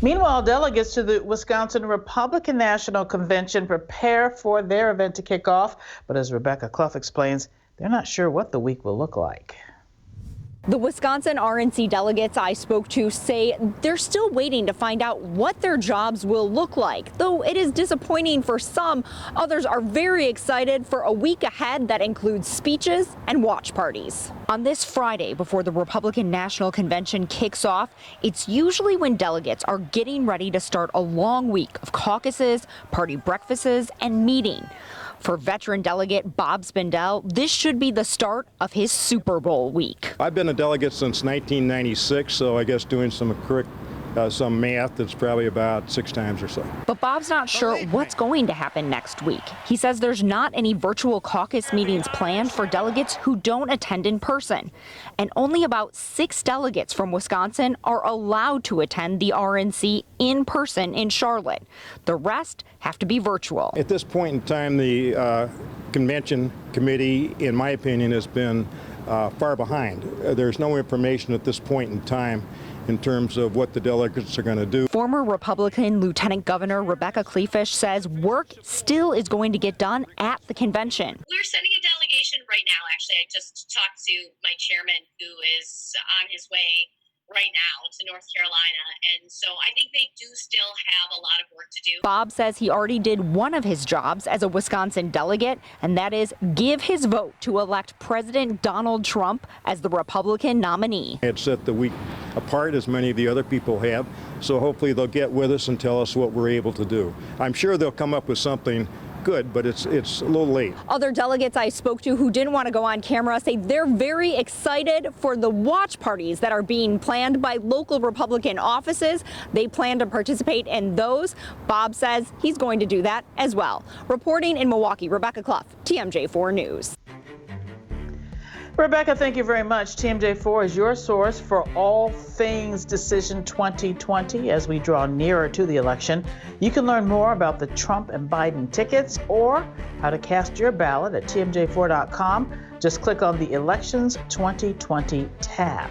Meanwhile, delegates to the Wisconsin Republican National Convention prepare for their event to kick off. But as Rebecca Clough explains, they're not sure what the week will look like. The Wisconsin RNC delegates I spoke to say they're still waiting to find out what their jobs will look like. Though it is disappointing for some, others are very excited for a week ahead that includes speeches and watch parties. On this Friday, before the Republican National Convention kicks off, it's usually when delegates are getting ready to start a long week of caucuses, party breakfasts, and meeting. For veteran delegate Bob Spindell, this should be the start of his Super Bowl week. I've been a delegate since 1996, so I guess doing some math, it's probably about 6 times or so. But Bob's not sure what's going to happen next week. He says there's not any virtual caucus meetings planned for delegates who don't attend in person. And only about 6 delegates from Wisconsin are allowed to attend the RNC in person in Charlotte. The rest have to be virtual. At this point in time, the convention committee, in my opinion, has been far behind. There's no information at this point in time in terms of what the delegates are going to do. Former Republican Lieutenant Governor Rebecca Kleefisch says work still is going to get done at the convention. We're sending a delegation right now. Actually, I just talked to my chairman, who is on his way right now to North Carolina, and so I think they do still have a lot of work to do. Bob says he already did one of his jobs as a Wisconsin delegate, and that is give his vote to elect President Donald Trump as the Republican nominee. It set the week apart, as many of the other people have, so hopefully they'll get with us and tell us what we're able to do. I'm sure they'll come up with something good, but it's a little late. Other delegates I spoke to who didn't want to go on camera say they're very excited for the watch parties that are being planned by local Republican offices. They plan to participate in those. Bob says he's going to do that as well. Reporting in Milwaukee, Rebecca Clough, TMJ4 News. Rebecca, thank you very much. TMJ4 is your source for all things Decision 2020 as we draw nearer to the election. You can learn more about the Trump and Biden tickets or how to cast your ballot at tmj4.com. Just click on the Elections 2020 tab.